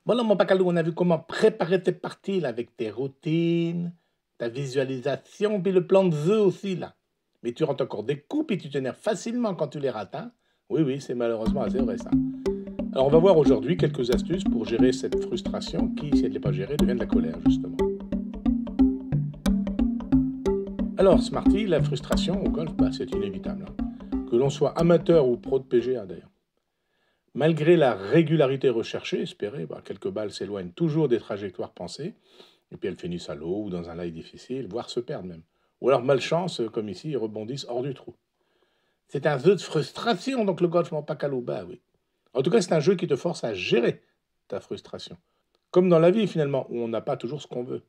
Voilà, mon Pacalou, on a vu comment préparer tes parties là, avec tes routines, ta visualisation, puis le plan de jeu aussi là. Mais tu rentres encore des coups, puis tu t'énerves facilement quand tu les rates, hein. Oui, oui, c'est malheureusement assez vrai ça. Alors on va voir aujourd'hui quelques astuces pour gérer cette frustration qui, si elle n'est pas gérée, devient de la colère justement. Alors Smarty, la frustration au golf, bah, c'est inévitable, hein. Que l'on soit amateur ou pro de PGA d'ailleurs. Malgré la régularité recherchée, espérée, bah, quelques balles s'éloignent toujours des trajectoires pensées, et puis elles finissent à l'eau ou dans un lie difficile, voire se perdent même. Ou alors malchance, comme ici, ils rebondissent hors du trou. C'est un jeu de frustration, donc le golf mon Pacalou, bah oui. En tout cas, c'est un jeu qui te force à gérer ta frustration. Comme dans la vie finalement, où on n'a pas toujours ce qu'on veut.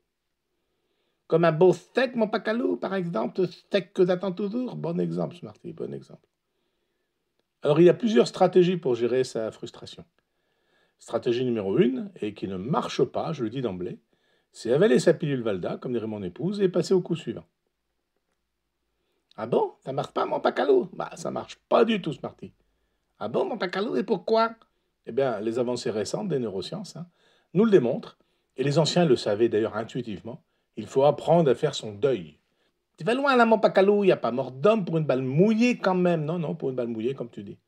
Comme un beau steak, mon Pacalou, par exemple, steak que t'attends toujours. Bon exemple, Smarty, bon exemple. Alors il y a plusieurs stratégies pour gérer sa frustration. Stratégie numéro 1, et qui ne marche pas, je le dis d'emblée, c'est avaler sa pilule Valda, comme dirait mon épouse, et passer au coup suivant. Ah bon? Ça marche pas, mon Pacalou? Bah, ça marche pas du tout, Smarty. Ah bon, mon Pacalou? Et pourquoi? Eh bien, les avancées récentes des neurosciences nous le démontrent, et les anciens le savaient d'ailleurs intuitivement. Il faut apprendre à faire son deuil. Tu vas loin là, mon Pacalou, il n'y a pas mort d'homme pour une balle mouillée quand même. Non, non, pour une balle mouillée, comme tu dis.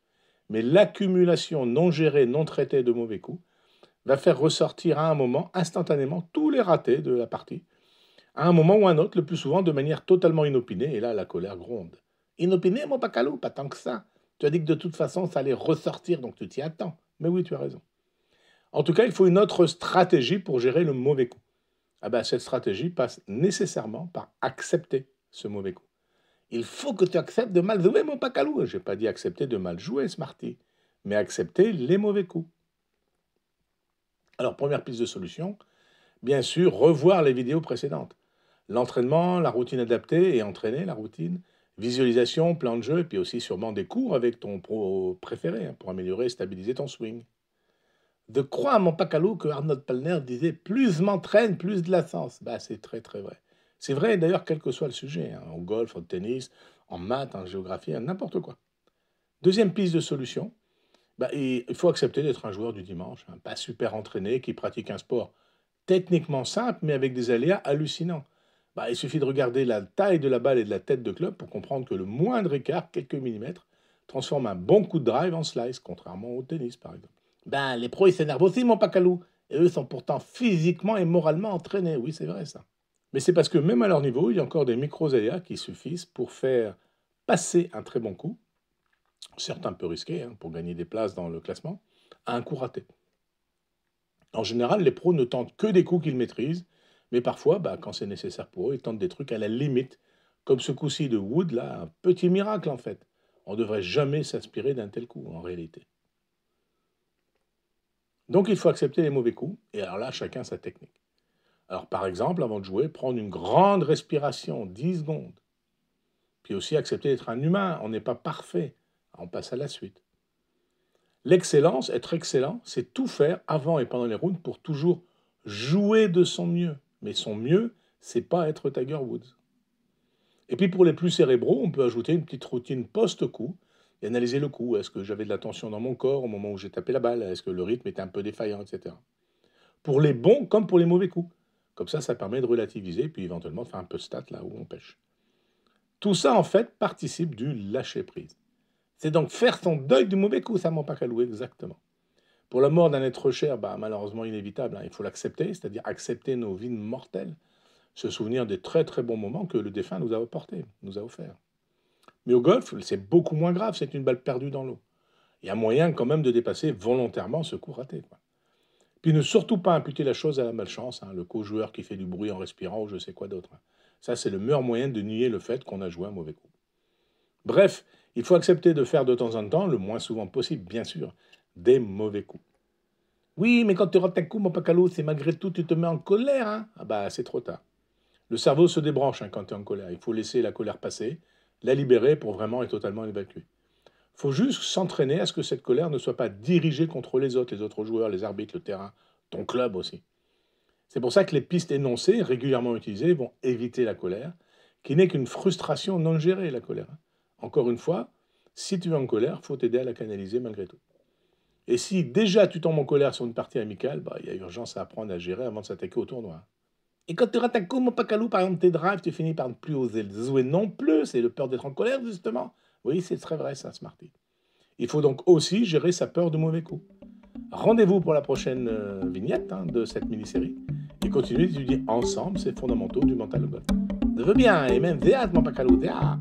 Mais l'accumulation non gérée, non traitée de mauvais coups va faire ressortir à un moment, instantanément, tous les ratés de la partie, à un moment ou un autre, le plus souvent de manière totalement inopinée, et là, la colère gronde. Inopiné, mon Pacalou? Pas tant que ça. Tu as dit que de toute façon, ça allait ressortir, donc tu t'y attends. Mais oui, tu as raison. En tout cas, il faut une autre stratégie pour gérer le mauvais coup. Ah ben, cette stratégie passe nécessairement par accepter ce mauvais coup. Il faut que tu acceptes de mal jouer, mon Pacalou. Je n'ai pas dit accepter de mal jouer, Smarty, mais accepter les mauvais coups. Alors, première piste de solution, bien sûr, revoir les vidéos précédentes. L'entraînement, la routine adaptée et entraîner la routine, visualisation, plan de jeu, et puis aussi sûrement des cours avec ton pro préféré pour améliorer et stabiliser ton swing. De croire, mon Pacalou, que Arnold Palmer disait plus je m'entraîne, plus de la sens. Bah, c'est très très vrai. C'est vrai d'ailleurs, quel que soit le sujet, au golf, au tennis, en maths, en géographie, n'importe quoi. Deuxième piste de solution, bah, il faut accepter d'être un joueur du dimanche, pas super entraîné, qui pratique un sport techniquement simple, mais avec des aléas hallucinants. Bah, il suffit de regarder la taille de la balle et de la tête de club pour comprendre que le moindre écart, quelques millimètres, transforme un bon coup de drive en slice, contrairement au tennis par exemple. Ben, les pros, ils s'énervent aussi, mon Pacalou. Et eux sont pourtant physiquement et moralement entraînés. Oui, c'est vrai ça. Mais c'est parce que même à leur niveau, il y a encore des micro-aléas qui suffisent pour faire passer un très bon coup, certes un peu risqué pour gagner des places dans le classement, à un coup raté. En général, les pros ne tentent que des coups qu'ils maîtrisent, mais parfois, bah, quand c'est nécessaire pour eux, ils tentent des trucs à la limite, comme ce coup-ci de Wood, là, un petit miracle en fait. On ne devrait jamais s'inspirer d'un tel coup, en réalité. Donc il faut accepter les mauvais coups, et alors là, chacun sa technique. Alors par exemple, avant de jouer, prendre une grande respiration, 10 secondes. Puis aussi accepter d'être un humain, on n'est pas parfait. On passe à la suite. L'excellence, être excellent, c'est tout faire avant et pendant les rounds pour toujours jouer de son mieux. Mais son mieux, c'est pas être Tiger Woods. Et puis pour les plus cérébraux, on peut ajouter une petite routine post-coup et analyser le coup. Est-ce que j'avais de la tension dans mon corps au moment où j'ai tapé la balle? Est-ce que le rythme était un peu défaillant, etc. Pour les bons comme pour les mauvais coups. Comme ça permet de relativiser, puis éventuellement de faire un peu de stats là où on pêche. Tout ça, en fait, participe du lâcher-prise. C'est donc faire son deuil du mauvais coup, ça m'en pas qu'à louer, exactement. Pour la mort d'un être cher, bah, malheureusement inévitable, il faut l'accepter, c'est-à-dire accepter nos vies mortelles, se souvenir des très très bons moments que le défunt nous a apportés, nous a offerts. Mais au golf, c'est beaucoup moins grave, c'est une balle perdue dans l'eau. Il y a moyen quand même de dépasser volontairement ce coup raté. Puis ne surtout pas imputer la chose à la malchance, le co-joueur qui fait du bruit en respirant ou je sais quoi d'autre. Ça, c'est le meilleur moyen de nier le fait qu'on a joué un mauvais coup. Bref, il faut accepter de faire de temps en temps, le moins souvent possible, bien sûr, des mauvais coups. Oui, mais quand tu rates un coup, mon Pacalo, c'est malgré tout, tu te mets en colère. Ah bah, c'est trop tard. Le cerveau se débranche quand tu es en colère. Il faut laisser la colère passer, la libérer pour vraiment et totalement l'évacuer. Il faut juste s'entraîner à ce que cette colère ne soit pas dirigée contre les autres joueurs, les arbitres, le terrain, ton club aussi. C'est pour ça que les pistes énoncées, régulièrement utilisées, vont éviter la colère, qui n'est qu'une frustration non gérée, la colère. Encore une fois, si tu es en colère, il faut t'aider à la canaliser malgré tout. Et si déjà tu tombes en colère sur une partie amicale, bah, il y a urgence à apprendre à gérer avant de s'attaquer au tournoi. Et quand tu rates un coup, mon pacalou, par exemple tes drives, tu finis par ne plus oser le jouer non plus, c'est le peur d'être en colère, justement. Oui, c'est très vrai ça, Smarty. Il faut donc aussi gérer sa peur de mauvais coups. Rendez-vous pour la prochaine vignette de cette mini-série et continuez d'étudier ensemble ces fondamentaux du mental de golf. Je veux bien, et même théâtre, mon pacalou, théâtre.